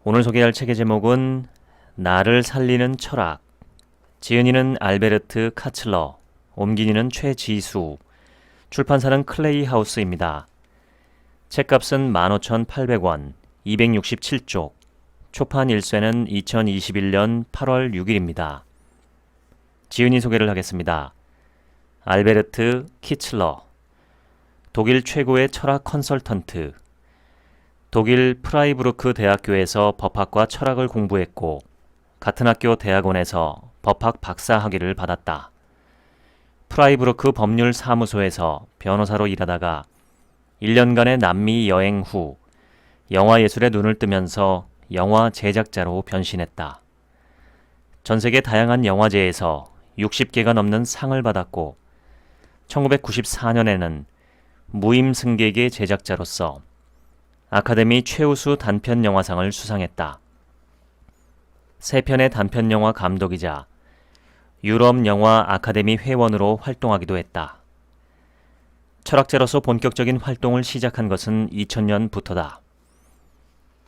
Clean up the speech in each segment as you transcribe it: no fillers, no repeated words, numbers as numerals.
오늘 소개할 책의 제목은 나를 살리는 철학. 지은이는 알베르트 카츠러, 옮긴이는 최지수, 출판사는 클레이 하우스입니다. 책값은 15,800원, 267쪽, 초판 일쇄는 2021년 8월 6일입니다. 지은이 소개를 하겠습니다. 알베르트 키츠러, 독일 최고의 철학 컨설턴트, 독일 프라이부르크 대학교에서 법학과 철학을 공부했고 같은 학교 대학원에서 법학 박사 학위를 받았다. 프라이부르크 법률사무소에서 변호사로 일하다가 1년간의 남미 여행 후 영화 예술에 눈을 뜨면서 영화 제작자로 변신했다. 전 세계 다양한 영화제에서 60개가 넘는 상을 받았고 1994년에는 무임승객의 제작자로서 아카데미 최우수 단편영화상을 수상했다. 3편의 단편영화 감독이자 유럽영화 아카데미 회원으로 활동하기도 했다. 철학자로서 본격적인 활동을 시작한 것은 2000년부터다.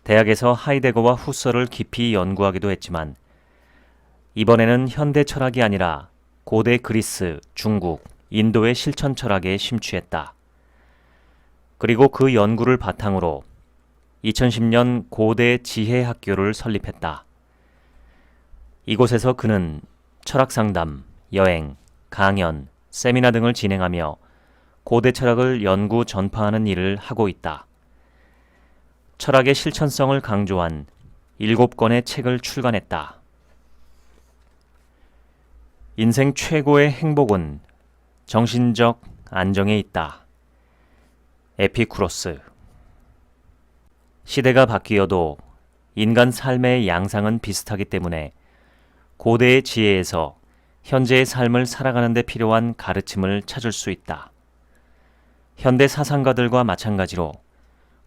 대학에서 하이데거와 후서를 깊이 연구하기도 했지만 이번에는 현대 철학이 아니라 고대 그리스, 중국, 인도의 실천 철학에 심취했다. 그리고 그 연구를 바탕으로 2010년 고대 지혜학교를 설립했다. 이곳에서 그는 철학 상담, 여행, 강연, 세미나 등을 진행하며 고대 철학을 연구 전파하는 일을 하고 있다. 철학의 실천성을 강조한 7권의 책을 출간했다. 인생 최고의 행복은 정신적 안정에 있다. 에피쿠로스. 시대가 바뀌어도 인간 삶의 양상은 비슷하기 때문에 고대의 지혜에서 현재의 삶을 살아가는 데 필요한 가르침을 찾을 수 있다. 현대 사상가들과 마찬가지로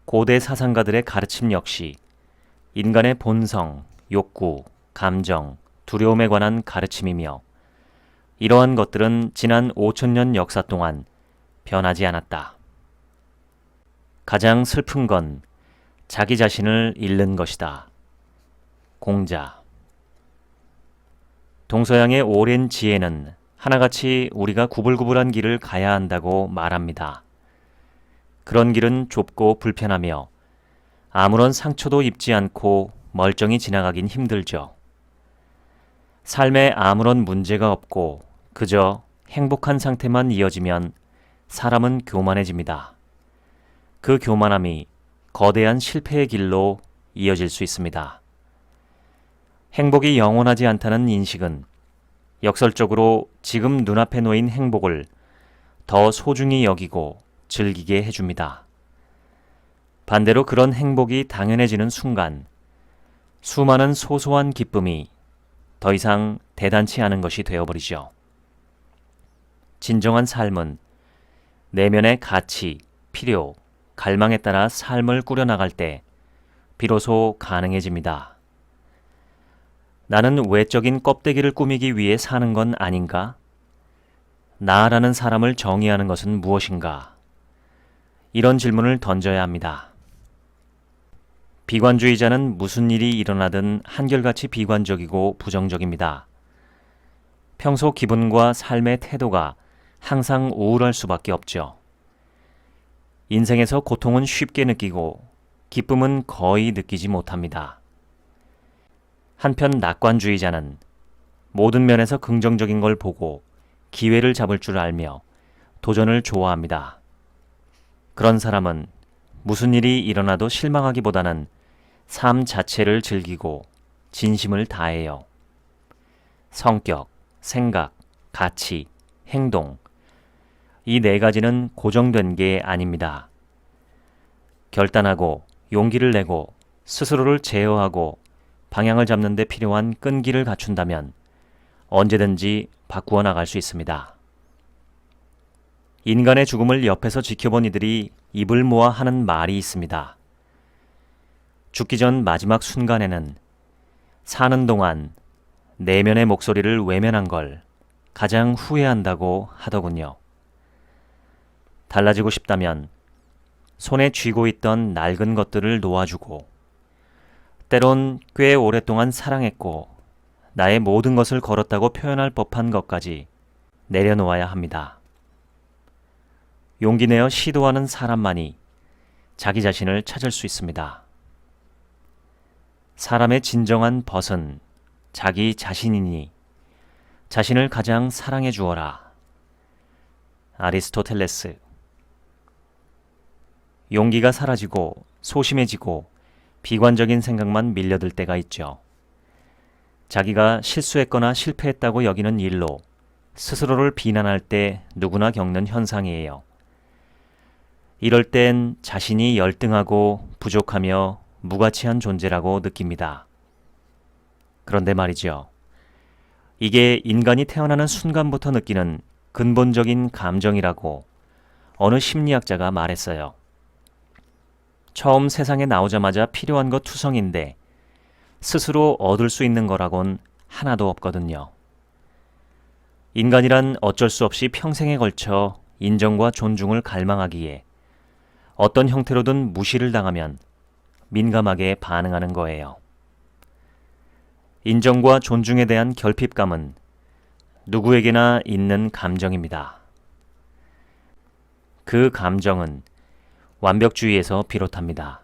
고대 사상가들의 가르침 역시 인간의 본성, 욕구, 감정, 두려움에 관한 가르침이며 이러한 것들은 지난 5,000년 역사 동안 변하지 않았다. 가장 슬픈 건 자기 자신을 잃는 것이다. 공자. 동서양의 오랜 지혜는 하나같이 우리가 구불구불한 길을 가야 한다고 말합니다. 그런 길은 좁고 불편하며 아무런 상처도 입지 않고 멀쩡히 지나가긴 힘들죠. 삶에 아무런 문제가 없고 그저 행복한 상태만 이어지면 사람은 교만해집니다. 그 교만함이 거대한 실패의 길로 이어질 수 있습니다. 행복이 영원하지 않다는 인식은 역설적으로 지금 눈앞에 놓인 행복을 더 소중히 여기고 즐기게 해줍니다. 반대로 그런 행복이 당연해지는 순간 수많은 소소한 기쁨이 더 이상 대단치 않은 것이 되어버리죠. 진정한 삶은 내면의 가치, 필요, 갈망에 따라 삶을 꾸려나갈 때 비로소 가능해집니다. 나는 외적인 껍데기를 꾸미기 위해 사는 건 아닌가? 나라는 사람을 정의하는 것은 무엇인가? 이런 질문을 던져야 합니다. 비관주의자는 무슨 일이 일어나든 한결같이 비관적이고 부정적입니다. 평소 기분과 삶의 태도가 항상 우울할 수밖에 없죠. 인생에서 고통은 쉽게 느끼고 기쁨은 거의 느끼지 못합니다. 한편 낙관주의자는 모든 면에서 긍정적인 걸 보고 기회를 잡을 줄 알며 도전을 좋아합니다. 그런 사람은 무슨 일이 일어나도 실망하기보다는 삶 자체를 즐기고 진심을 다해요. 성격, 생각, 가치, 행동, 이 4가지는 고정된 게 아닙니다. 결단하고 용기를 내고 스스로를 제어하고 방향을 잡는 데 필요한 끈기를 갖춘다면 언제든지 바꾸어 나갈 수 있습니다. 인간의 죽음을 옆에서 지켜본 이들이 입을 모아 하는 말이 있습니다. 죽기 전 마지막 순간에는 사는 동안 내면의 목소리를 외면한 걸 가장 후회한다고 하더군요. 달라지고 싶다면 손에 쥐고 있던 낡은 것들을 놓아주고 때론 꽤 오랫동안 사랑했고 나의 모든 것을 걸었다고 표현할 법한 것까지 내려놓아야 합니다. 용기 내어 시도하는 사람만이 자기 자신을 찾을 수 있습니다. 사람의 진정한 벗은 자기 자신이니 자신을 가장 사랑해 주어라. 아리스토텔레스. 용기가 사라지고 소심해지고 비관적인 생각만 밀려들 때가 있죠. 자기가 실수했거나 실패했다고 여기는 일로 스스로를 비난할 때 누구나 겪는 현상이에요. 이럴 땐 자신이 열등하고 부족하며 무가치한 존재라고 느낍니다. 그런데 말이죠. 이게 인간이 태어나는 순간부터 느끼는 근본적인 감정이라고 어느 심리학자가 말했어요. 처음 세상에 나오자마자 필요한 것 투성인데 스스로 얻을 수 있는 거라곤 하나도 없거든요. 인간이란 어쩔 수 없이 평생에 걸쳐 인정과 존중을 갈망하기에 어떤 형태로든 무시를 당하면 민감하게 반응하는 거예요. 인정과 존중에 대한 결핍감은 누구에게나 있는 감정입니다. 그 감정은 완벽주의에서 비롯합니다.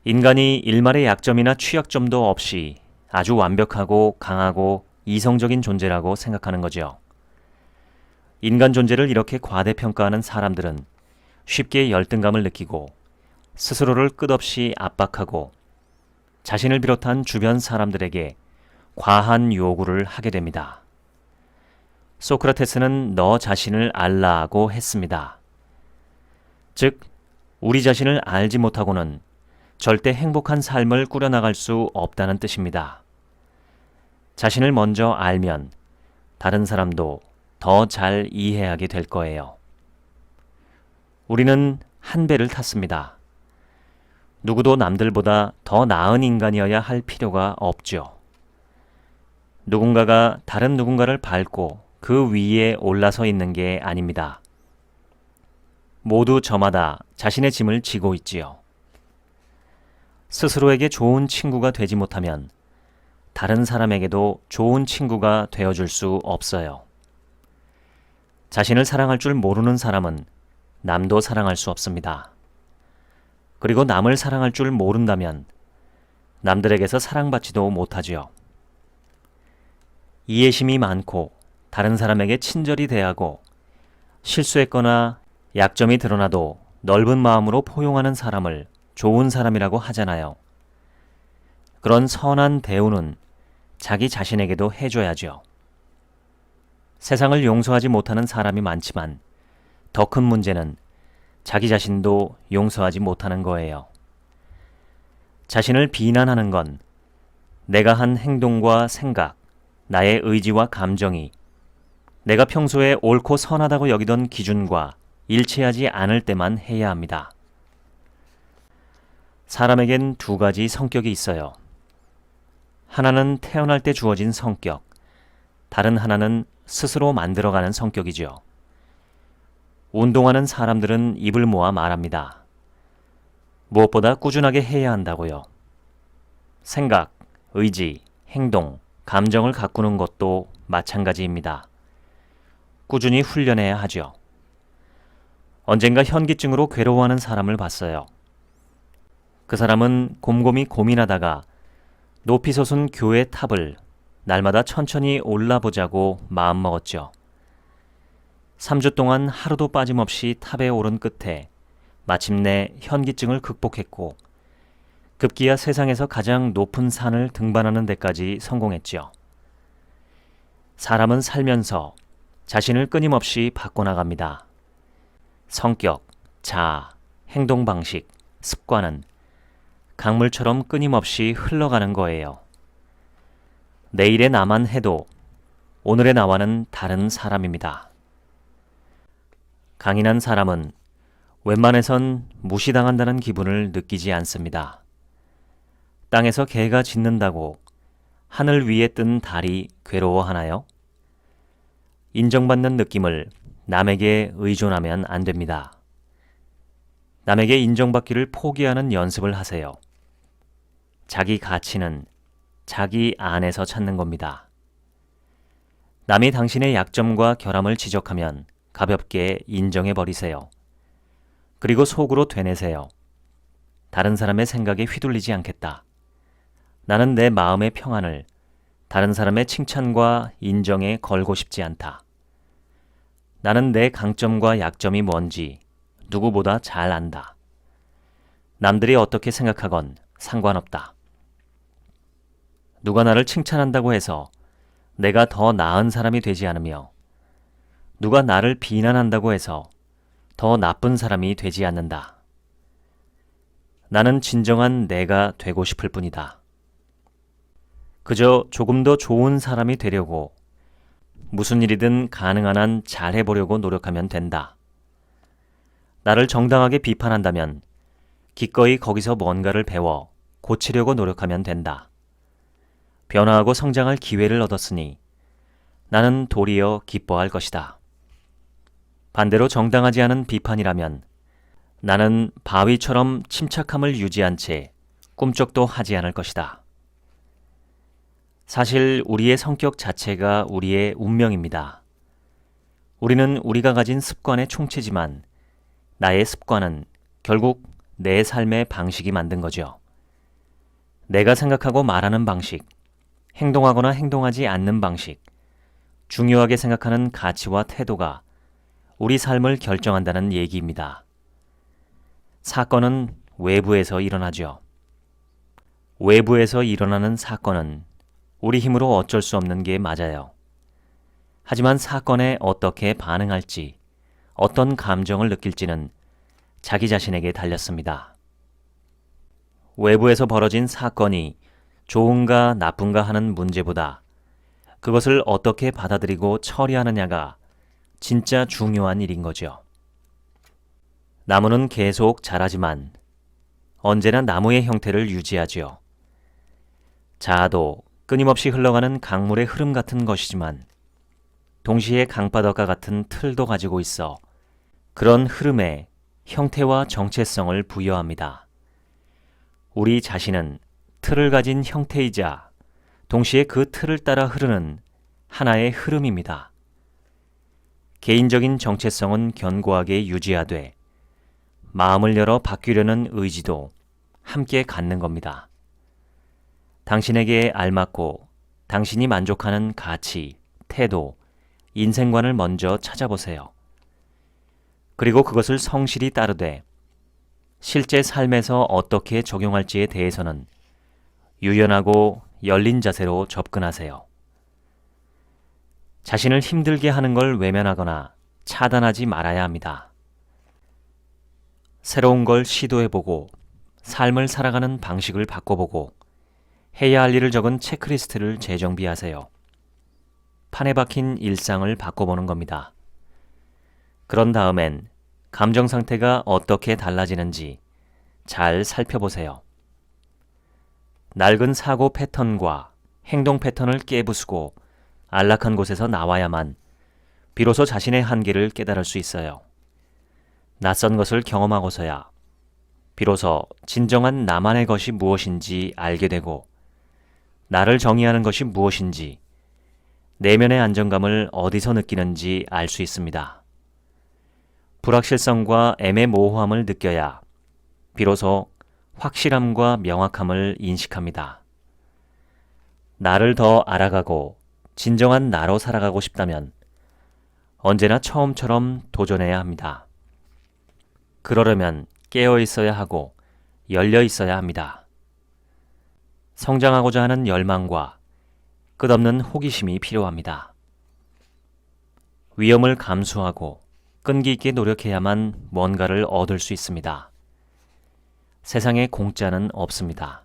인간이 일말의 약점이나 취약점도 없이 아주 완벽하고 강하고 이성적인 존재라고 생각하는 거죠. 인간 존재를 이렇게 과대평가하는 사람들은 쉽게 열등감을 느끼고 스스로를 끝없이 압박하고 자신을 비롯한 주변 사람들에게 과한 요구를 하게 됩니다. 소크라테스는 너 자신을 알라고 했습니다. 즉, 우리 자신을 알지 못하고는 절대 행복한 삶을 꾸려나갈 수 없다는 뜻입니다. 자신을 먼저 알면 다른 사람도 더 잘 이해하게 될 거예요. 우리는 한 배를 탔습니다. 누구도 남들보다 더 나은 인간이어야 할 필요가 없죠. 누군가가 다른 누군가를 밟고 그 위에 올라서 있는 게 아닙니다. 모두 저마다 자신의 짐을 지고 있지요. 스스로에게 좋은 친구가 되지 못하면 다른 사람에게도 좋은 친구가 되어줄 수 없어요. 자신을 사랑할 줄 모르는 사람은 남도 사랑할 수 없습니다. 그리고 남을 사랑할 줄 모른다면 남들에게서 사랑받지도 못하지요. 이해심이 많고 다른 사람에게 친절히 대하고 실수했거나 약점이 드러나도 넓은 마음으로 포용하는 사람을 좋은 사람이라고 하잖아요. 그런 선한 대우는 자기 자신에게도 해줘야죠. 세상을 용서하지 못하는 사람이 많지만 더 큰 문제는 자기 자신도 용서하지 못하는 거예요. 자신을 비난하는 건 내가 한 행동과 생각, 나의 의지와 감정이 내가 평소에 옳고 선하다고 여기던 기준과 일치하지 않을 때만 해야 합니다. 사람에겐 두 가지 성격이 있어요. 하나는 태어날 때 주어진 성격, 다른 하나는 스스로 만들어가는 성격이죠. 운동하는 사람들은 입을 모아 말합니다. 무엇보다 꾸준하게 해야 한다고요. 생각, 의지, 행동, 감정을 가꾸는 것도 마찬가지입니다. 꾸준히 훈련해야 하죠. 언젠가 현기증으로 괴로워하는 사람을 봤어요. 그 사람은 곰곰이 고민하다가 높이 솟은 교회 탑을 날마다 천천히 올라보자고 마음먹었죠. 3주 동안 하루도 빠짐없이 탑에 오른 끝에 마침내 현기증을 극복했고 급기야 세상에서 가장 높은 산을 등반하는 데까지 성공했죠. 사람은 살면서 자신을 끊임없이 바꿔나갑니다. 성격, 자아, 행동 방식, 습관은 강물처럼 끊임없이 흘러가는 거예요. 내일의 나만 해도 오늘의 나와는 다른 사람입니다. 강인한 사람은 웬만해선 무시당한다는 기분을 느끼지 않습니다. 땅에서 개가 짖는다고 하늘 위에 뜬 달이 괴로워하나요? 인정받는 느낌을 남에게 의존하면 안 됩니다. 남에게 인정받기를 포기하는 연습을 하세요. 자기 가치는 자기 안에서 찾는 겁니다. 남이 당신의 약점과 결함을 지적하면 가볍게 인정해 버리세요. 그리고 속으로 되뇌세요. 다른 사람의 생각에 휘둘리지 않겠다. 나는 내 마음의 평안을 다른 사람의 칭찬과 인정에 걸고 싶지 않다. 나는 내 강점과 약점이 뭔지 누구보다 잘 안다. 남들이 어떻게 생각하건 상관없다. 누가 나를 칭찬한다고 해서 내가 더 나은 사람이 되지 않으며 누가 나를 비난한다고 해서 더 나쁜 사람이 되지 않는다. 나는 진정한 내가 되고 싶을 뿐이다. 그저 조금 더 좋은 사람이 되려고 무슨 일이든 가능한 한 잘해보려고 노력하면 된다. 나를 정당하게 비판한다면 기꺼이 거기서 뭔가를 배워 고치려고 노력하면 된다. 변화하고 성장할 기회를 얻었으니 나는 도리어 기뻐할 것이다. 반대로 정당하지 않은 비판이라면 나는 바위처럼 침착함을 유지한 채 꿈쩍도 하지 않을 것이다. 사실 우리의 성격 자체가 우리의 운명입니다. 우리는 우리가 가진 습관의 총체지만 나의 습관은 결국 내 삶의 방식이 만든 거죠. 내가 생각하고 말하는 방식, 행동하거나 행동하지 않는 방식, 중요하게 생각하는 가치와 태도가 우리 삶을 결정한다는 얘기입니다. 사건은 외부에서 일어나죠. 외부에서 일어나는 사건은 우리 힘으로 어쩔 수 없는 게 맞아요. 하지만 사건에 어떻게 반응할지, 어떤 감정을 느낄지는 자기 자신에게 달렸습니다. 외부에서 벌어진 사건이 좋은가 나쁜가 하는 문제보다 그것을 어떻게 받아들이고 처리하느냐가 진짜 중요한 일인 거죠. 나무는 계속 자라지만 언제나 나무의 형태를 유지하지요. 자아도 끊임없이 흘러가는 강물의 흐름 같은 것이지만 동시에 강바닥과 같은 틀도 가지고 있어 그런 흐름에 형태와 정체성을 부여합니다. 우리 자신은 틀을 가진 형태이자 동시에 그 틀을 따라 흐르는 하나의 흐름입니다. 개인적인 정체성은 견고하게 유지하되 마음을 열어 바뀌려는 의지도 함께 갖는 겁니다. 당신에게 알맞고 당신이 만족하는 가치, 태도, 인생관을 먼저 찾아보세요. 그리고 그것을 성실히 따르되 실제 삶에서 어떻게 적용할지에 대해서는 유연하고 열린 자세로 접근하세요. 자신을 힘들게 하는 걸 외면하거나 차단하지 말아야 합니다. 새로운 걸 시도해보고 삶을 살아가는 방식을 바꿔보고 해야 할 일을 적은 체크리스트를 재정비하세요. 판에 박힌 일상을 바꿔보는 겁니다. 그런 다음엔 감정 상태가 어떻게 달라지는지 잘 살펴보세요. 낡은 사고 패턴과 행동 패턴을 깨부수고 안락한 곳에서 나와야만 비로소 자신의 한계를 깨달을 수 있어요. 낯선 것을 경험하고서야 비로소 진정한 나만의 것이 무엇인지 알게 되고 나를 정의하는 것이 무엇인지 내면의 안정감을 어디서 느끼는지 알 수 있습니다. 불확실성과 애매모호함을 느껴야 비로소 확실함과 명확함을 인식합니다. 나를 더 알아가고 진정한 나로 살아가고 싶다면 언제나 처음처럼 도전해야 합니다. 그러려면 깨어 있어야 하고 열려 있어야 합니다. 성장하고자 하는 열망과 끝없는 호기심이 필요합니다. 위험을 감수하고 끈기 있게 노력해야만 뭔가를 얻을 수 있습니다. 세상에 공짜는 없습니다.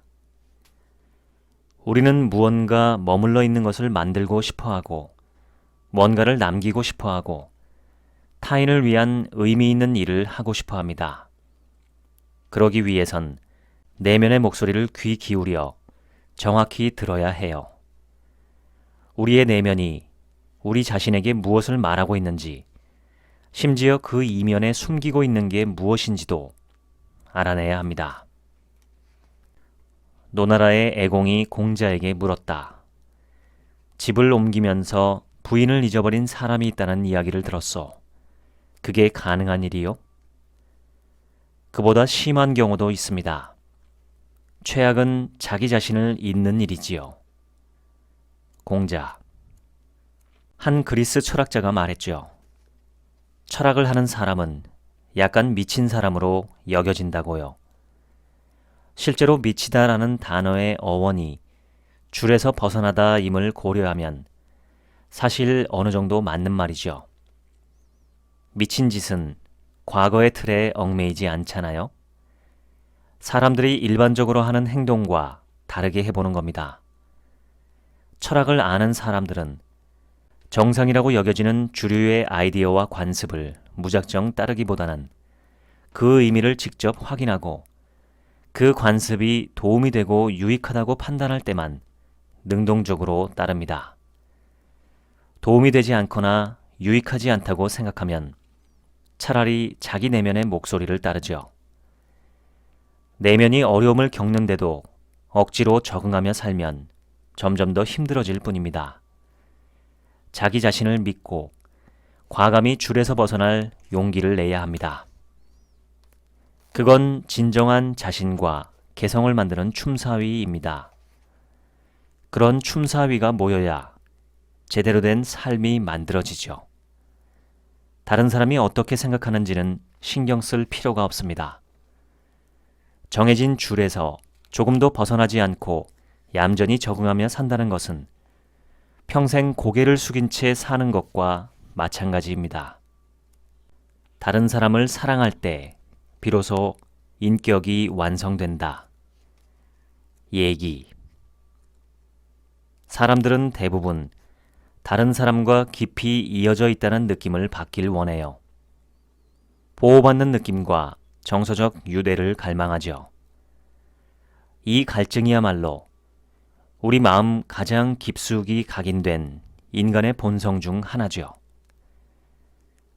우리는 무언가 머물러 있는 것을 만들고 싶어하고 뭔가를 남기고 싶어하고 타인을 위한 의미 있는 일을 하고 싶어합니다. 그러기 위해선 내면의 목소리를 귀 기울여 정확히 들어야 해요. 우리의 내면이 우리 자신에게 무엇을 말하고 있는지, 심지어 그 이면에 숨기고 있는 게 무엇인지도 알아내야 합니다. 노나라의 애공이 공자에게 물었다. 집을 옮기면서 부인을 잊어버린 사람이 있다는 이야기를 들었소. 그게 가능한 일이요? 그보다 심한 경우도 있습니다. 최악은 자기 자신을 잊는 일이지요. 공자. 한 그리스 철학자가 말했죠. 철학을 하는 사람은 약간 미친 사람으로 여겨진다고요. 실제로 미치다라는 단어의 어원이 줄에서 벗어나다임을 고려하면 사실 어느 정도 맞는 말이죠. 미친 짓은 과거의 틀에 얽매이지 않잖아요. 사람들이 일반적으로 하는 행동과 다르게 해보는 겁니다. 철학을 아는 사람들은 정상이라고 여겨지는 주류의 아이디어와 관습을 무작정 따르기보다는 그 의미를 직접 확인하고 그 관습이 도움이 되고 유익하다고 판단할 때만 능동적으로 따릅니다. 도움이 되지 않거나 유익하지 않다고 생각하면 차라리 자기 내면의 목소리를 따르죠. 내면이 어려움을 겪는데도 억지로 적응하며 살면 점점 더 힘들어질 뿐입니다. 자기 자신을 믿고 과감히 줄에서 벗어날 용기를 내야 합니다. 그건 진정한 자신과 개성을 만드는 춤사위입니다. 그런 춤사위가 모여야 제대로 된 삶이 만들어지죠. 다른 사람이 어떻게 생각하는지는 신경 쓸 필요가 없습니다. 정해진 줄에서 조금도 벗어나지 않고 얌전히 적응하며 산다는 것은 평생 고개를 숙인 채 사는 것과 마찬가지입니다. 다른 사람을 사랑할 때 비로소 인격이 완성된다. 얘기. 사람들은 대부분 다른 사람과 깊이 이어져 있다는 느낌을 받길 원해요. 보호받는 느낌과 정서적 유대를 갈망하죠. 이 갈증이야말로 우리 마음 가장 깊숙이 각인된 인간의 본성 중 하나죠.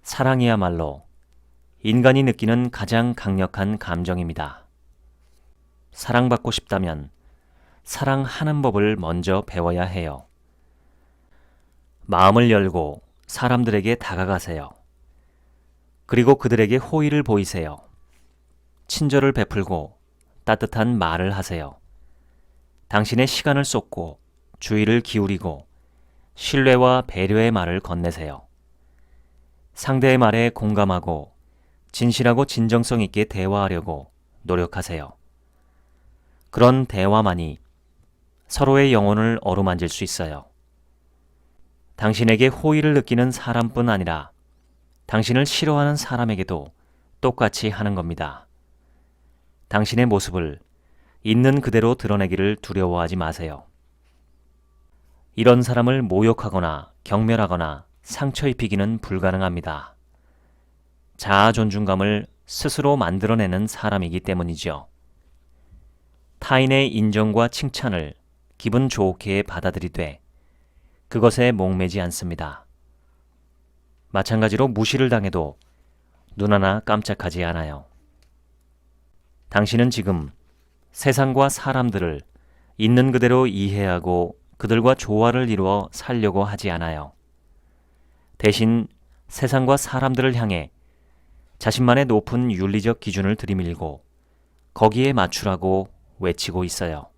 사랑이야말로 인간이 느끼는 가장 강력한 감정입니다. 사랑받고 싶다면 사랑하는 법을 먼저 배워야 해요. 마음을 열고 사람들에게 다가가세요. 그리고 그들에게 호의를 보이세요. 친절을 베풀고 따뜻한 말을 하세요. 당신의 시간을 쏟고 주의를 기울이고 신뢰와 배려의 말을 건네세요. 상대의 말에 공감하고 진실하고 진정성 있게 대화하려고 노력하세요. 그런 대화만이 서로의 영혼을 어루만질 수 있어요. 당신에게 호의를 느끼는 사람뿐 아니라 당신을 싫어하는 사람에게도 똑같이 하는 겁니다. 당신의 모습을 있는 그대로 드러내기를 두려워하지 마세요. 이런 사람을 모욕하거나 경멸하거나 상처 입히기는 불가능합니다. 자아 존중감을 스스로 만들어내는 사람이기 때문이죠. 타인의 인정과 칭찬을 기분 좋게 받아들이되 그것에 목매지 않습니다. 마찬가지로 무시를 당해도 눈 하나 깜짝하지 않아요. 당신은 지금 세상과 사람들을 있는 그대로 이해하고 그들과 조화를 이루어 살려고 하지 않아요. 대신 세상과 사람들을 향해 자신만의 높은 윤리적 기준을 들이밀고 거기에 맞추라고 외치고 있어요.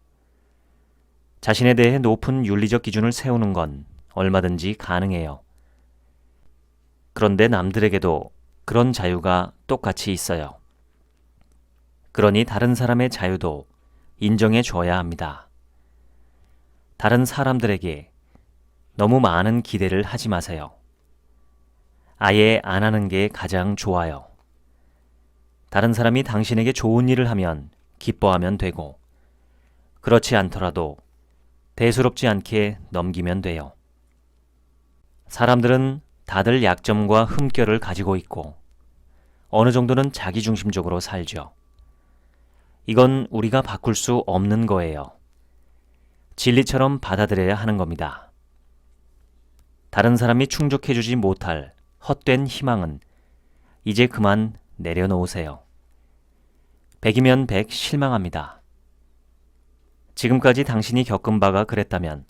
자신에 대해 높은 윤리적 기준을 세우는 건 얼마든지 가능해요. 그런데 남들에게도 그런 자유가 똑같이 있어요. 그러니 다른 사람의 자유도 인정해 줘야 합니다. 다른 사람들에게 너무 많은 기대를 하지 마세요. 아예 안 하는 게 가장 좋아요. 다른 사람이 당신에게 좋은 일을 하면 기뻐하면 되고, 그렇지 않더라도 대수롭지 않게 넘기면 돼요. 사람들은 다들 약점과 흠결을 가지고 있고 어느 정도는 자기중심적으로 살죠. 이건 우리가 바꿀 수 없는 거예요. 진리처럼 받아들여야 하는 겁니다. 다른 사람이 충족해주지 못할 헛된 희망은 이제 그만 내려놓으세요. 100이면 100 실망합니다. 지금까지 당신이 겪은 바가 그랬다면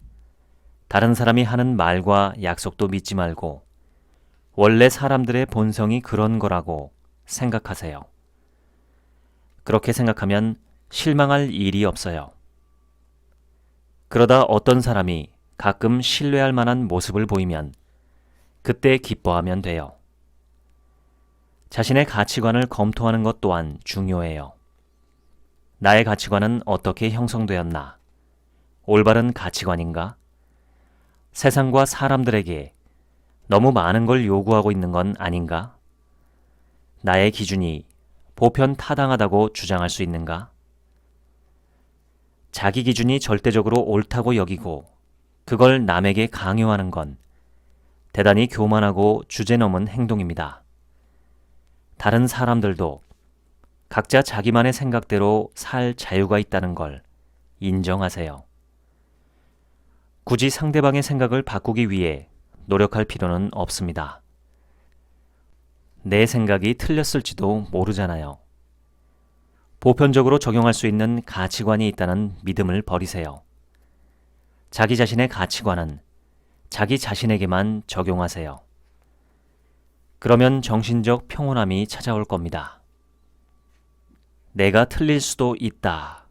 다른 사람이 하는 말과 약속도 믿지 말고 원래 사람들의 본성이 그런 거라고 생각하세요. 그렇게 생각하면 실망할 일이 없어요. 그러다 어떤 사람이 가끔 신뢰할 만한 모습을 보이면 그때 기뻐하면 돼요. 자신의 가치관을 검토하는 것 또한 중요해요. 나의 가치관은 어떻게 형성되었나? 올바른 가치관인가? 세상과 사람들에게 너무 많은 걸 요구하고 있는 건 아닌가? 나의 기준이 보편 타당하다고 주장할 수 있는가? 자기 기준이 절대적으로 옳다고 여기고 그걸 남에게 강요하는 건 대단히 교만하고 주제넘은 행동입니다. 다른 사람들도 각자 자기만의 생각대로 살 자유가 있다는 걸 인정하세요. 굳이 상대방의 생각을 바꾸기 위해 노력할 필요는 없습니다. 내 생각이 틀렸을지도 모르잖아요. 보편적으로 적용할 수 있는 가치관이 있다는 믿음을 버리세요. 자기 자신의 가치관은 자기 자신에게만 적용하세요. 그러면 정신적 평온함이 찾아올 겁니다. 내가 틀릴 수도 있다.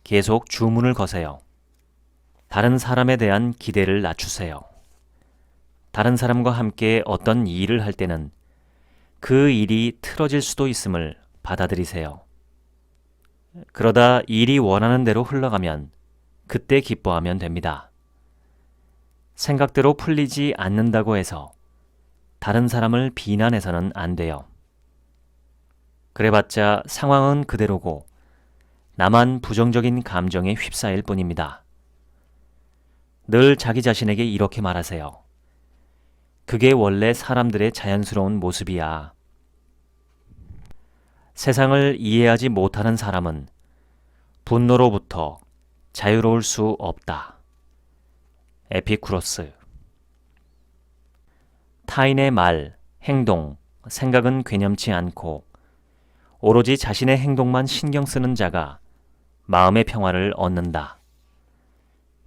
계속 주문을 거세요. 다른 사람에 대한 기대를 낮추세요. 다른 사람과 함께 어떤 일을 할 때는 그 일이 틀어질 수도 있음을 받아들이세요. 그러다 일이 원하는 대로 흘러가면 그때 기뻐하면 됩니다. 생각대로 풀리지 않는다고 해서 다른 사람을 비난해서는 안 돼요. 그래봤자 상황은 그대로고 나만 부정적인 감정에 휩싸일 뿐입니다. 늘 자기 자신에게 이렇게 말하세요. 그게 원래 사람들의 자연스러운 모습이야. 세상을 이해하지 못하는 사람은 분노로부터 자유로울 수 없다. 에피쿠로스. 타인의 말, 행동, 생각은 괴념치 않고 오로지 자신의 행동만 신경 쓰는 자가 마음의 평화를 얻는다.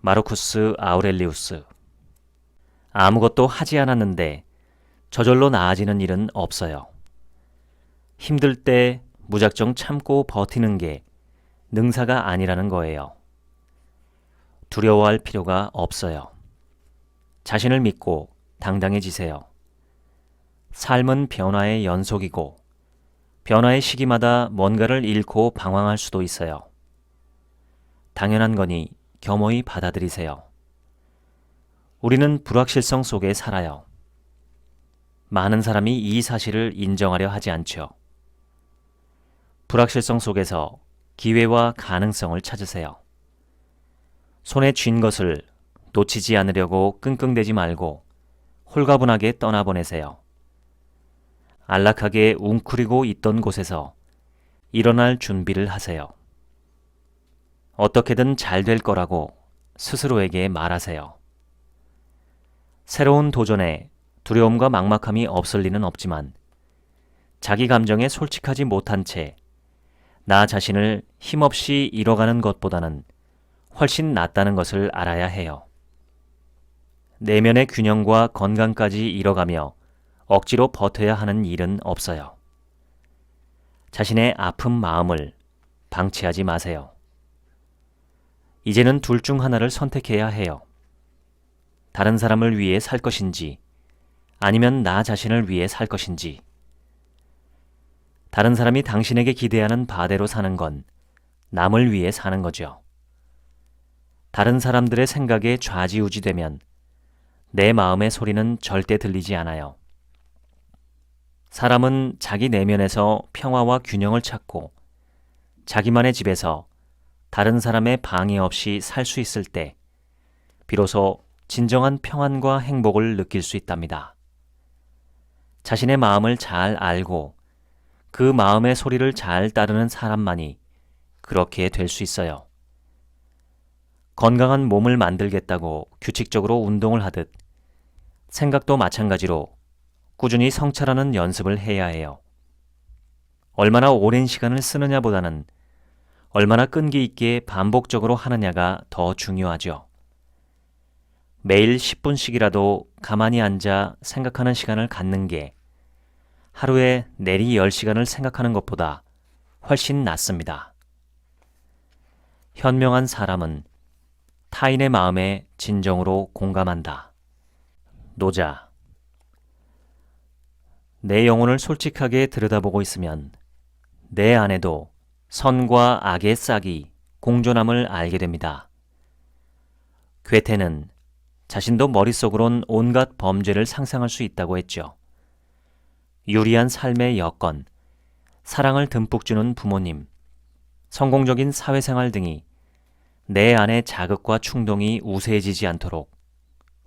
마르쿠스 아우렐리우스. 아무것도 하지 않았는데 저절로 나아지는 일은 없어요. 힘들 때 무작정 참고 버티는 게 능사가 아니라는 거예요. 두려워할 필요가 없어요. 자신을 믿고 당당해지세요. 삶은 변화의 연속이고 변화의 시기마다 뭔가를 잃고 방황할 수도 있어요. 당연한 거니 겸허히 받아들이세요. 우리는 불확실성 속에 살아요. 많은 사람이 이 사실을 인정하려 하지 않죠. 불확실성 속에서 기회와 가능성을 찾으세요. 손에 쥔 것을 놓치지 않으려고 끙끙대지 말고 홀가분하게 떠나보내세요. 안락하게 웅크리고 있던 곳에서 일어날 준비를 하세요. 어떻게든 잘 될 거라고 스스로에게 말하세요. 새로운 도전에 두려움과 막막함이 없을 리는 없지만 자기 감정에 솔직하지 못한 채 나 자신을 힘없이 잃어가는 것보다는 훨씬 낫다는 것을 알아야 해요. 내면의 균형과 건강까지 잃어가며 억지로 버텨야 하는 일은 없어요. 자신의 아픈 마음을 방치하지 마세요. 이제는 둘 중 하나를 선택해야 해요. 다른 사람을 위해 살 것인지 아니면 나 자신을 위해 살 것인지. 다른 사람이 당신에게 기대하는 바대로 사는 건 남을 위해 사는 거죠. 다른 사람들의 생각에 좌지우지되면 내 마음의 소리는 절대 들리지 않아요. 사람은 자기 내면에서 평화와 균형을 찾고 자기만의 집에서 다른 사람의 방해 없이 살 수 있을 때 비로소 진정한 평안과 행복을 느낄 수 있답니다. 자신의 마음을 잘 알고 그 마음의 소리를 잘 따르는 사람만이 그렇게 될 수 있어요. 건강한 몸을 만들겠다고 규칙적으로 운동을 하듯 생각도 마찬가지로 꾸준히 성찰하는 연습을 해야 해요. 얼마나 오랜 시간을 쓰느냐보다는 얼마나 끈기 있게 반복적으로 하느냐가 더 중요하죠. 매일 10분씩이라도 가만히 앉아 생각하는 시간을 갖는 게 하루에 내리 10시간을 생각하는 것보다 훨씬 낫습니다. 현명한 사람은 타인의 마음에 진정으로 공감한다. 노자. 내 영혼을 솔직하게 들여다보고 있으면 내 안에도 선과 악의 싹이 공존함을 알게 됩니다. 괴테는 자신도 머릿속으론 온갖 범죄를 상상할 수 있다고 했죠. 유리한 삶의 여건, 사랑을 듬뿍 주는 부모님, 성공적인 사회생활 등이 내 안의 자극과 충동이 우세해지지 않도록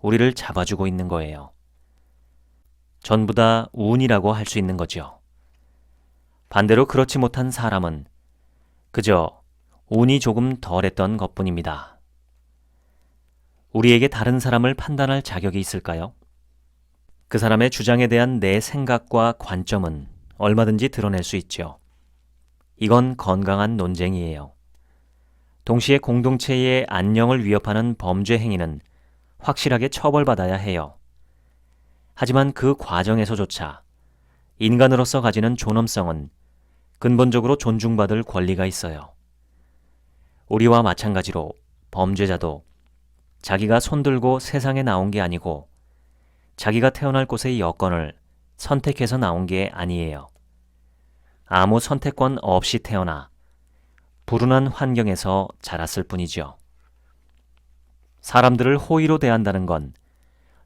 우리를 잡아주고 있는 거예요. 전부 다 운이라고 할 수 있는 거죠. 반대로 그렇지 못한 사람은 그저 운이 조금 덜했던 것뿐입니다. 우리에게 다른 사람을 판단할 자격이 있을까요? 그 사람의 주장에 대한 내 생각과 관점은 얼마든지 드러낼 수 있죠. 이건 건강한 논쟁이에요. 동시에 공동체의 안녕을 위협하는 범죄 행위는 확실하게 처벌받아야 해요. 하지만 그 과정에서조차 인간으로서 가지는 존엄성은 근본적으로 존중받을 권리가 있어요. 우리와 마찬가지로 범죄자도 자기가 손들고 세상에 나온 게 아니고 자기가 태어날 곳의 여건을 선택해서 나온 게 아니에요. 아무 선택권 없이 태어나 불운한 환경에서 자랐을 뿐이죠. 사람들을 호의로 대한다는 건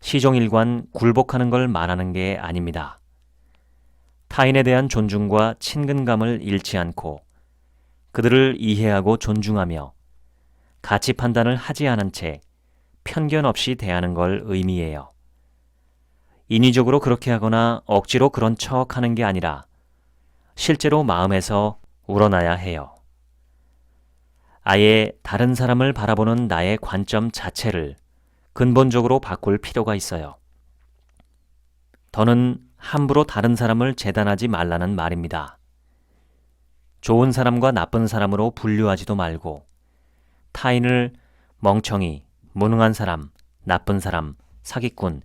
시종일관 굴복하는 걸 말하는 게 아닙니다. 타인에 대한 존중과 친근감을 잃지 않고 그들을 이해하고 존중하며 가치 판단을 하지 않은 채 편견 없이 대하는 걸 의미해요. 인위적으로 그렇게 하거나 억지로 그런 척하는 게 아니라 실제로 마음에서 우러나야 해요. 아예 다른 사람을 바라보는 나의 관점 자체를 근본적으로 바꿀 필요가 있어요. 더는 함부로 다른 사람을 재단하지 말라는 말입니다. 좋은 사람과 나쁜 사람으로 분류하지도 말고 타인을 멍청이, 무능한 사람, 나쁜 사람, 사기꾼,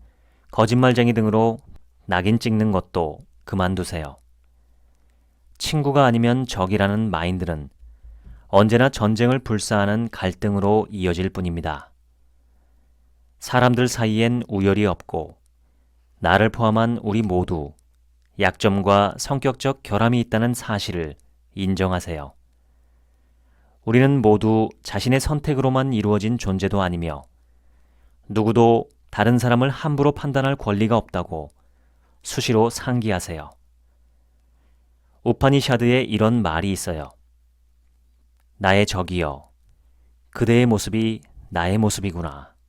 거짓말쟁이 등으로 낙인 찍는 것도 그만두세요. 친구가 아니면 적이라는 마인드는 언제나 전쟁을 불사하는 갈등으로 이어질 뿐입니다. 사람들 사이엔 우열이 없고 나를 포함한 우리 모두 약점과 성격적 결함이 있다는 사실을 인정하세요. 우리는 모두 자신의 선택으로만 이루어진 존재도 아니며 누구도 다른 사람을 함부로 판단할 권리가 없다고 수시로 상기하세요. 우파니샤드에 이런 말이 있어요. 나의 적이여, 그대의 모습이 나의 모습이구나.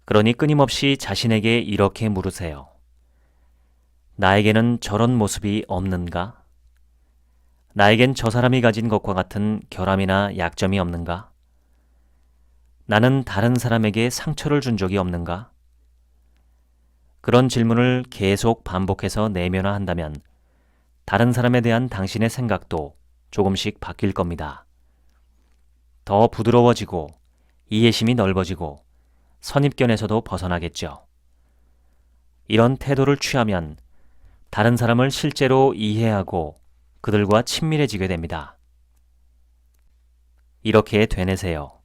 그러니 끊임없이 자신에게 이렇게 물으세요. 나에게는 저런 모습이 없는가? 나에겐 저 사람이 가진 것과 같은 결함이나 약점이 없는가? 나는 다른 사람에게 상처를 준 적이 없는가? 그런 질문을 계속 반복해서 내면화한다면 다른 사람에 대한 당신의 생각도 조금씩 바뀔 겁니다. 더 부드러워지고 이해심이 넓어지고 선입견에서도 벗어나겠죠. 이런 태도를 취하면 다른 사람을 실제로 이해하고 그들과 친밀해지게 됩니다. 이렇게 되뇌세요.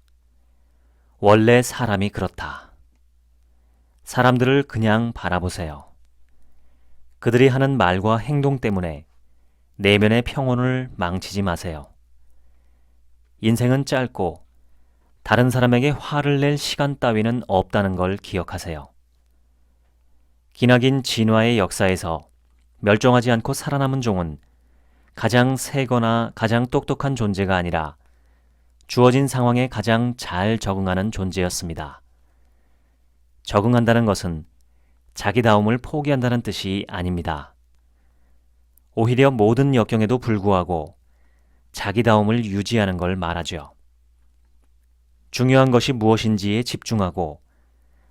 원래 사람이 그렇다. 사람들을 그냥 바라보세요. 그들이 하는 말과 행동 때문에 내면의 평온을 망치지 마세요. 인생은 짧고 다른 사람에게 화를 낼 시간 따위는 없다는 걸 기억하세요. 기나긴 진화의 역사에서 멸종하지 않고 살아남은 종은 가장 세거나 가장 똑똑한 존재가 아니라 주어진 상황에 가장 잘 적응하는 존재였습니다. 적응한다는 것은 자기다움을 포기한다는 뜻이 아닙니다. 오히려 모든 역경에도 불구하고 자기다움을 유지하는 걸 말하죠. 중요한 것이 무엇인지에 집중하고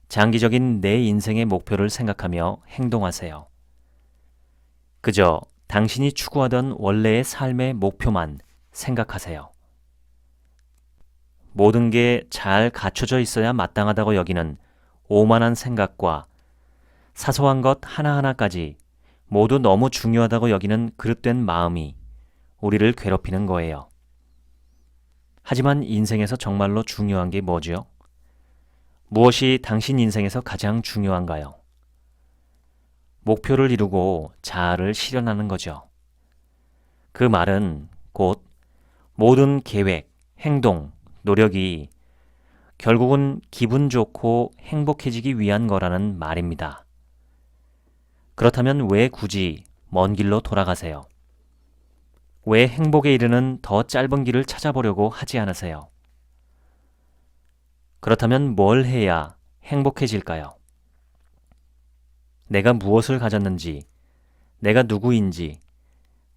장기적인 내 인생의 목표를 생각하며 행동하세요. 그저 당신이 추구하던 원래의 삶의 목표만 생각하세요. 모든 게 잘 갖춰져 있어야 마땅하다고 여기는 오만한 생각과 사소한 것 하나하나까지 모두 너무 중요하다고 여기는 그릇된 마음이 우리를 괴롭히는 거예요. 하지만 인생에서 정말로 중요한 게 뭐지요? 무엇이 당신 인생에서 가장 중요한가요? 목표를 이루고 자아를 실현하는 거죠. 그 말은 곧 모든 계획, 행동, 노력이 결국은 기분 좋고 행복해지기 위한 거라는 말입니다. 그렇다면 왜 굳이 먼 길로 돌아가세요? 왜 행복에 이르는 더 짧은 길을 찾아보려고 하지 않으세요? 그렇다면 뭘 해야 행복해질까요? 내가 무엇을 가졌는지, 내가 누구인지,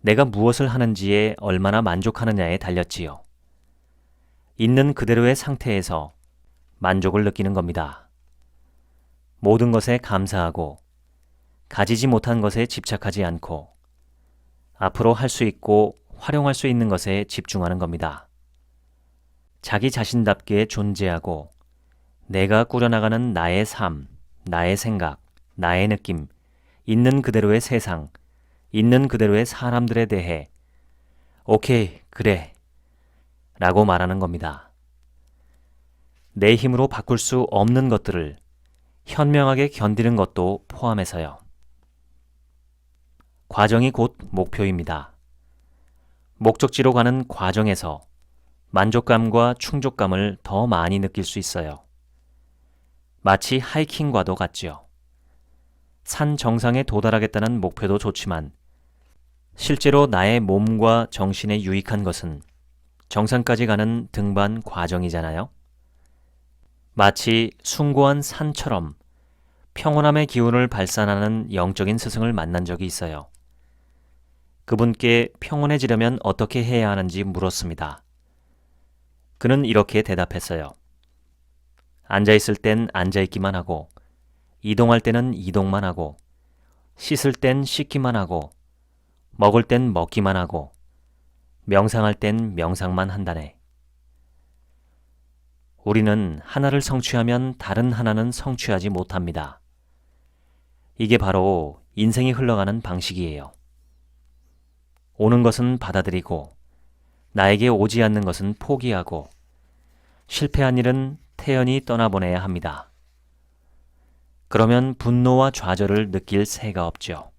내가 무엇을 하는지에 얼마나 만족하느냐에 달렸지요. 있는 그대로의 상태에서 만족을 느끼는 겁니다. 모든 것에 감사하고 가지지 못한 것에 집착하지 않고 앞으로 할 수 있고 활용할 수 있는 것에 집중하는 겁니다. 자기 자신답게 존재하고 내가 꾸려나가는 나의 삶, 나의 생각, 나의 느낌, 있는 그대로의 세상, 있는 그대로의 사람들에 대해 오케이, 그래 라고 말하는 겁니다. 내 힘으로 바꿀 수 없는 것들을 현명하게 견디는 것도 포함해서요. 과정이 곧 목표입니다. 목적지로 가는 과정에서 만족감과 충족감을 더 많이 느낄 수 있어요. 마치 하이킹과도 같지요. 산 정상에 도달하겠다는 목표도 좋지만 실제로 나의 몸과 정신에 유익한 것은 정상까지 가는 등반 과정이잖아요. 마치 숭고한 산처럼 평온함의 기운을 발산하는 영적인 스승을 만난 적이 있어요. 그분께 평온해지려면 어떻게 해야 하는지 물었습니다. 그는 이렇게 대답했어요. 앉아있을 땐 앉아있기만 하고, 이동할 때는 이동만 하고, 씻을 땐 씻기만 하고, 먹을 땐 먹기만 하고, 명상할 땐 명상만 한다네. 우리는 하나를 성취하면 다른 하나는 성취하지 못합니다. 이게 바로 인생이 흘러가는 방식이에요. 오는 것은 받아들이고, 나에게 오지 않는 것은 포기하고, 실패한 일은 태연히 떠나보내야 합니다. 그러면 분노와 좌절을 느낄 새가 없죠.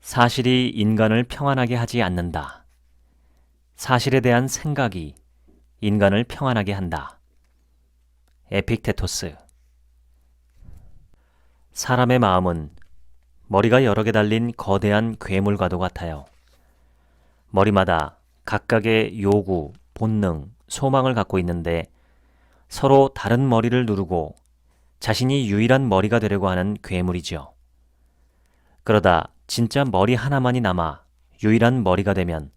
사실이 인간을 평안하게 하지 않는다. 사실에 대한 생각이 인간을 평안하게 한다. 에픽테토스. 사람의 마음은 머리가 여러 개 달린 거대한 괴물과도 같아요. 머리마다 각각의 요구, 본능, 소망을 갖고 있는데 서로 다른 머리를 누르고 자신이 유일한 머리가 되려고 하는 괴물이죠. 그러다 진짜 머리 하나만이 남아 유일한 머리가 되면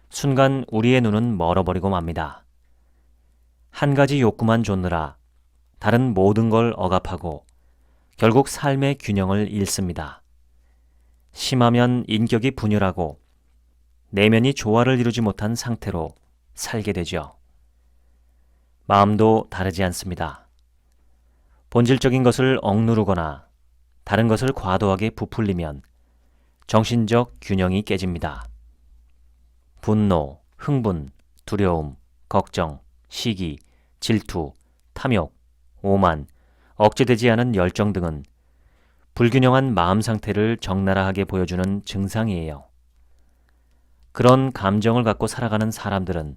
순간 우리의 눈은 멀어버리고 맙니다. 한 가지 욕구만 좇느라 다른 모든 걸 억압하고 결국 삶의 균형을 잃습니다. 심하면 인격이 분열하고 내면이 조화를 이루지 못한 상태로 살게 되죠. 마음도 다르지 않습니다. 본질적인 것을 억누르거나 다른 것을 과도하게 부풀리면 정신적 균형이 깨집니다. 분노, 흥분, 두려움, 걱정, 시기, 질투, 탐욕, 오만, 억제되지 않은 열정 등은 불균형한 마음 상태를 적나라하게 보여주는 증상이에요. 그런 감정을 갖고 살아가는 사람들은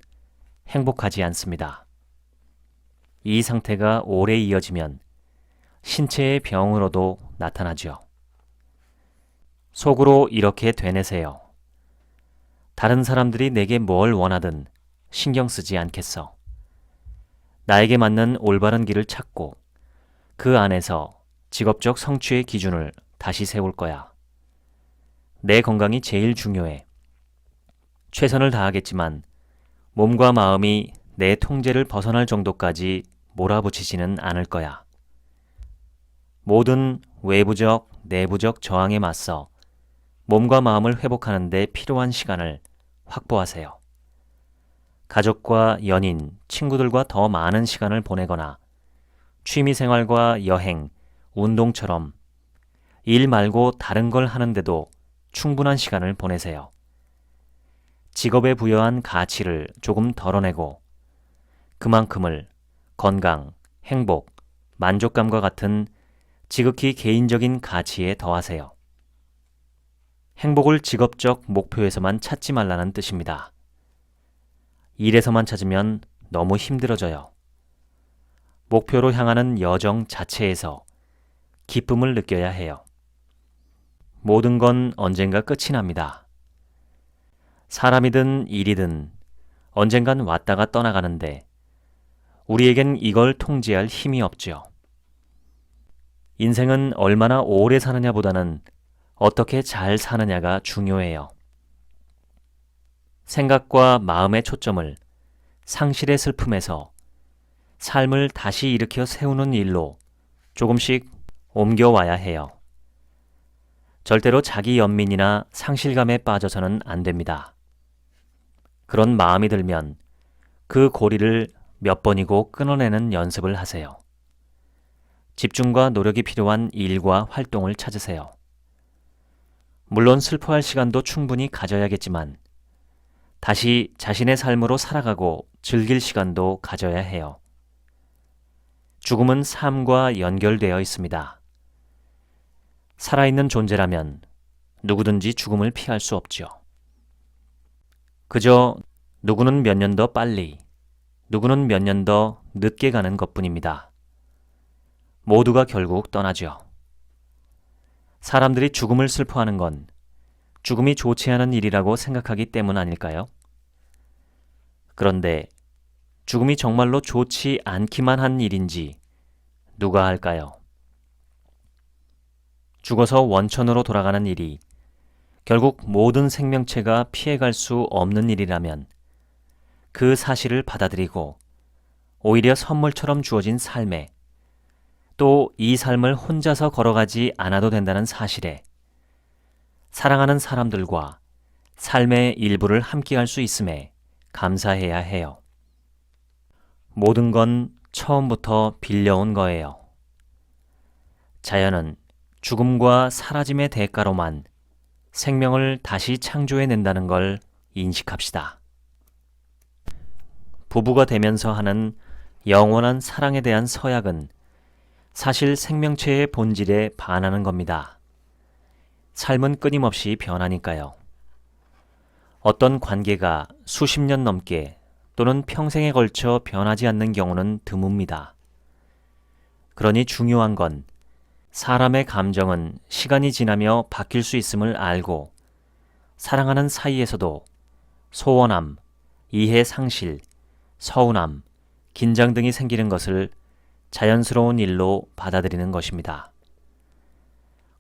행복하지 않습니다. 이 상태가 오래 이어지면 신체의 병으로도 나타나죠. 속으로 이렇게 되뇌세요. 다른 사람들이 내게 뭘 원하든 신경 쓰지 않겠어. 나에게 맞는 올바른 길을 찾고 그 안에서 직업적 성취의 기준을 다시 세울 거야. 내 건강이 제일 중요해. 최선을 다하겠지만 몸과 마음이 내 통제를 벗어날 정도까지 몰아붙이지는 않을 거야. 모든 외부적, 내부적 저항에 맞서 몸과 마음을 회복하는 데 필요한 시간을 확보하세요. 가족과 연인, 친구들과 더 많은 시간을 보내거나 취미생활과 여행, 운동처럼 일 말고 다른 걸 하는데도 충분한 시간을 보내세요. 직업에 부여한 가치를 조금 덜어내고 그만큼을 건강, 행복, 만족감과 같은 지극히 개인적인 가치에 더하세요. 행복을 직업적 목표에서만 찾지 말라는 뜻입니다. 일에서만 찾으면 너무 힘들어져요. 목표로 향하는 여정 자체에서 기쁨을 느껴야 해요. 모든 건 언젠가 끝이 납니다. 사람이든 일이든 언젠간 왔다가 떠나가는데 우리에겐 이걸 통제할 힘이 없죠. 인생은 얼마나 오래 사느냐보다는 어떻게 잘 사느냐가 중요해요. 생각과 마음의 초점을 상실의 슬픔에서 삶을 다시 일으켜 세우는 일로 조금씩 옮겨와야 해요. 절대로 자기 연민이나 상실감에 빠져서는 안 됩니다. 그런 마음이 들면 그 고리를 몇 번이고 끊어내는 연습을 하세요. 집중과 노력이 필요한 일과 활동을 찾으세요. 물론 슬퍼할 시간도 충분히 가져야겠지만 다시 자신의 삶으로 살아가고 즐길 시간도 가져야 해요. 죽음은 삶과 연결되어 있습니다. 살아있는 존재라면 누구든지 죽음을 피할 수 없죠. 그저 누구는 몇 년 더 빨리, 누구는 몇 년 더 늦게 가는 것뿐입니다. 모두가 결국 떠나죠. 사람들이 죽음을 슬퍼하는 건 죽음이 좋지 않은 일이라고 생각하기 때문 아닐까요? 그런데 죽음이 정말로 좋지 않기만 한 일인지 누가 할까요? 죽어서 원천으로 돌아가는 일이 결국 모든 생명체가 피해갈 수 없는 일이라면 그 사실을 받아들이고 오히려 선물처럼 주어진 삶에 또 이 삶을 혼자서 걸어가지 않아도 된다는 사실에 사랑하는 사람들과 삶의 일부를 함께할 수 있음에 감사해야 해요. 모든 건 처음부터 빌려온 거예요. 자연은 죽음과 사라짐의 대가로만 생명을 다시 창조해낸다는 걸 인식합시다. 부부가 되면서 하는 영원한 사랑에 대한 서약은 사실 생명체의 본질에 반하는 겁니다. 삶은 끊임없이 변하니까요. 어떤 관계가 수십 년 넘게 또는 평생에 걸쳐 변하지 않는 경우는 드뭅니다. 그러니 중요한 건 사람의 감정은 시간이 지나며 바뀔 수 있음을 알고 사랑하는 사이에서도 소원함, 이해 상실, 서운함, 긴장 등이 생기는 것을 자연스러운 일로 받아들이는 것입니다.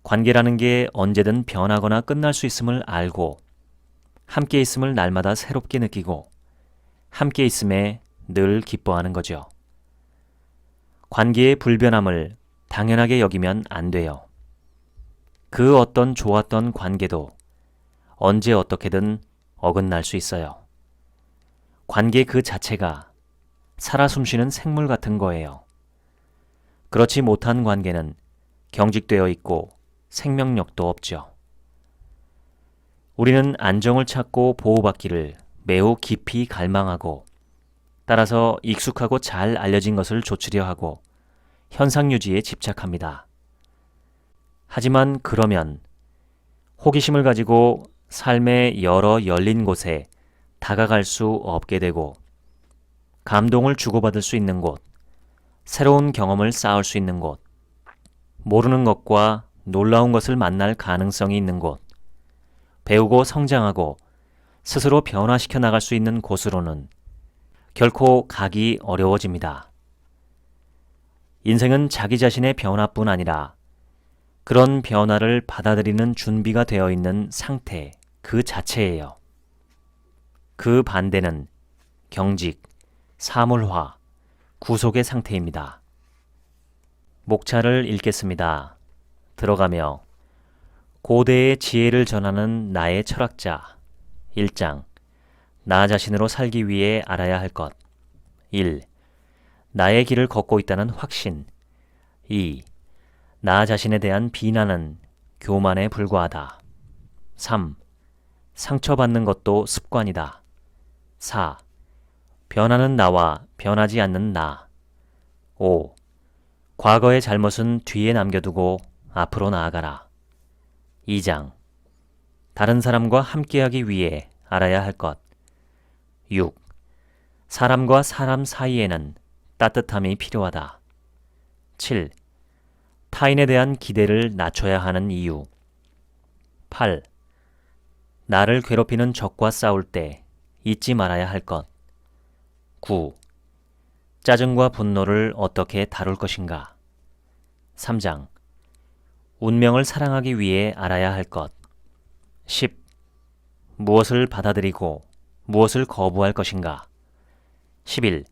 관계라는 게 언제든 변하거나 끝날 수 있음을 알고 함께 있음을 날마다 새롭게 느끼고 함께 있음에 늘 기뻐하는 거죠. 관계의 불변함을 당연하게 여기면 안 돼요. 그 어떤 좋았던 관계도 언제 어떻게든 어긋날 수 있어요. 관계 그 자체가 살아 숨쉬는 생물 같은 거예요. 그렇지 못한 관계는 경직되어 있고 생명력도 없죠. 우리는 안정을 찾고 보호받기를 매우 깊이 갈망하고 따라서 익숙하고 잘 알려진 것을 좇으려 하고 현상 유지에 집착합니다. 하지만 그러면 호기심을 가지고 삶의 여러 열린 곳에 다가갈 수 없게 되고 감동을 주고받을 수 있는 곳, 새로운 경험을 쌓을 수 있는 곳, 모르는 것과 놀라운 것을 만날 가능성이 있는 곳, 배우고 성장하고 스스로 변화시켜 나갈 수 있는 곳으로는 결코 가기 어려워집니다. 인생은 자기 자신의 변화뿐 아니라 그런 변화를 받아들이는 준비가 되어 있는 상태 그 자체예요. 그 반대는 경직, 사물화, 구속의 상태입니다. 목차를 읽겠습니다. 들어가며 고대의 지혜를 전하는 나의 철학자 1장 나 자신으로 살기 위해 알아야 할 것. 1. 나의 길을 걷고 있다는 확신. 2. 나 자신에 대한 비난은 교만에 불과하다. 3. 상처받는 것도 습관이다. 4. 변하는 나와 변하지 않는 나. 5. 과거의 잘못은 뒤에 남겨두고 앞으로 나아가라. 2장. 다른 사람과 함께하기 위해 알아야 할 것. 6. 사람과 사람 사이에는 따뜻함이 필요하다. 7. 타인에 대한 기대를 낮춰야 하는 이유. 8. 나를 괴롭히는 적과 싸울 때 잊지 말아야 할 것. 9. 짜증과 분노를 어떻게 다룰 것인가. 3장. 운명을 사랑하기 위해 알아야 할 것. 10. 무엇을 받아들이고 무엇을 거부할 것인가. 11.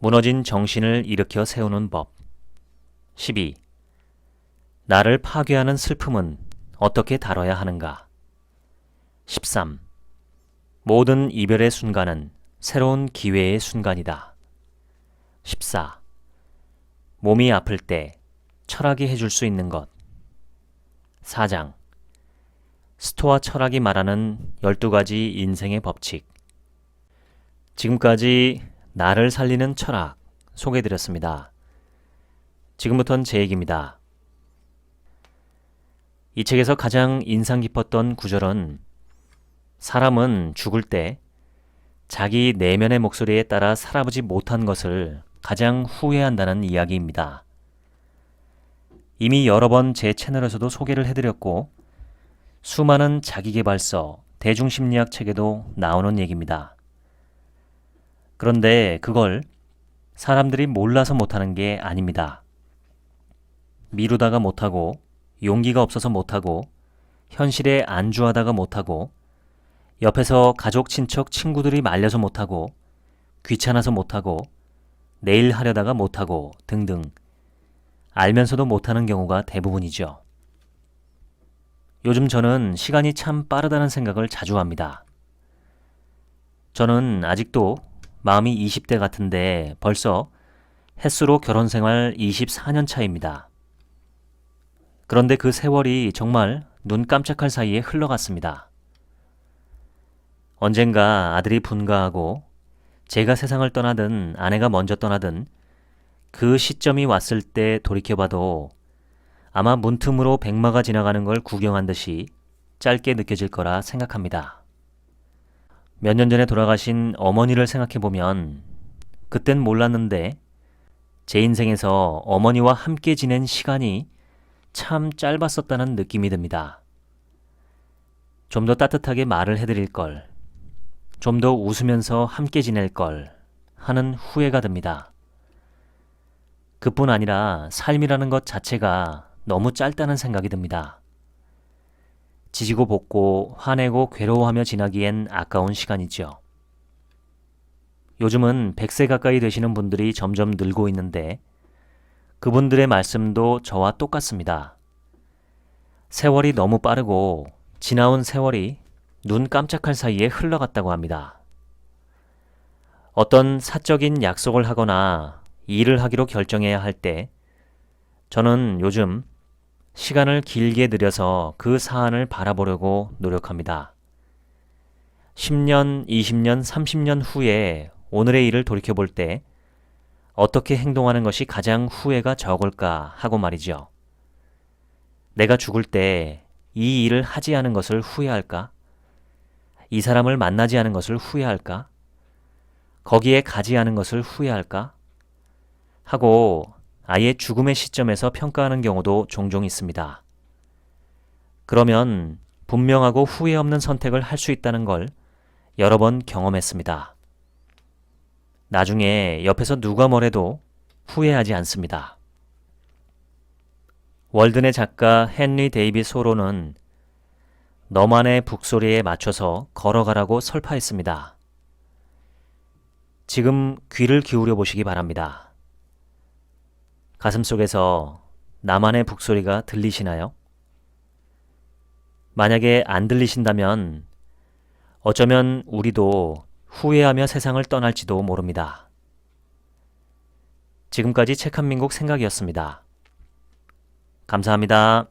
무너진 정신을 일으켜 세우는 법. 12. 나를 파괴하는 슬픔은 어떻게 다뤄야 하는가. 13. 모든 이별의 순간은 새로운 기회의 순간이다. 14. 몸이 아플 때 철학이 해줄 수 있는 것. 4장. 스토아 철학이 말하는 12가지 인생의 법칙. 지금까지 나를 살리는 철학 소개해드렸습니다. 지금부터는 제 얘기입니다. 이 책에서 가장 인상 깊었던 구절은 사람은 죽을 때 자기 내면의 목소리에 따라 살아보지 못한 것을 가장 후회한다는 이야기입니다. 이미 여러 번 제 채널에서도 소개를 해드렸고 수많은 자기계발서, 대중심리학 책에도 나오는 얘기입니다. 그런데 그걸 사람들이 몰라서 못하는 게 아닙니다. 미루다가 못하고, 용기가 없어서 못하고, 현실에 안주하다가 못하고, 옆에서 가족, 친척, 친구들이 말려서 못하고, 귀찮아서 못하고, 내일 하려다가 못하고 등등 알면서도 못하는 경우가 대부분이죠. 요즘 저는 시간이 참 빠르다는 생각을 자주 합니다. 저는 아직도 마음이 20대 같은데 벌써 햇수로 결혼생활 24년 차입니다. 그런데 그 세월이 정말 눈 깜짝할 사이에 흘러갔습니다. 언젠가 아들이 분가하고 제가 세상을 떠나든 아내가 먼저 떠나든 그 시점이 왔을 때 돌이켜봐도 아마 문틈으로 백마가 지나가는 걸 구경한 듯이 짧게 느껴질 거라 생각합니다. 몇 년 전에 돌아가신 어머니를 생각해보면 그땐 몰랐는데 제 인생에서 어머니와 함께 지낸 시간이 참 짧았었다는 느낌이 듭니다. 좀 더 따뜻하게 말을 해드릴 걸, 좀 더 웃으면서 함께 지낼 걸 하는 후회가 듭니다. 그뿐 아니라 삶이라는 것 자체가 너무 짧다는 생각이 듭니다. 지지고 볶고 화내고 괴로워하며 지나기엔 아까운 시간이죠. 요즘은 100세 가까이 되시는 분들이 점점 늘고 있는데 그분들의 말씀도 저와 똑같습니다. 세월이 너무 빠르고 지나온 세월이 눈 깜짝할 사이에 흘러갔다고 합니다. 어떤 사적인 약속을 하거나 일을 하기로 결정해야 할 때 저는 요즘 시간을 길게 들여서 그 사안을 바라보려고 노력합니다. 10년, 20년, 30년 후에 오늘의 일을 돌이켜볼 때 어떻게 행동하는 것이 가장 후회가 적을까 하고 말이죠. 내가 죽을 때 이 일을 하지 않은 것을 후회할까? 이 사람을 만나지 않은 것을 후회할까? 거기에 가지 않은 것을 후회할까? 하고 아예 죽음의 시점에서 평가하는 경우도 종종 있습니다. 그러면 분명하고 후회 없는 선택을 할 수 있다는 걸 여러 번 경험했습니다. 나중에 옆에서 누가 뭐래도 후회하지 않습니다. 월든의 작가 헨리 데이빗 소로는 너만의 북소리에 맞춰서 걸어가라고 설파했습니다. 지금 귀를 기울여 보시기 바랍니다. 가슴속에서 나만의 북소리가 들리시나요? 만약에 안 들리신다면 어쩌면 우리도 후회하며 세상을 떠날지도 모릅니다. 지금까지 책 한 민국 생각이었습니다. 감사합니다.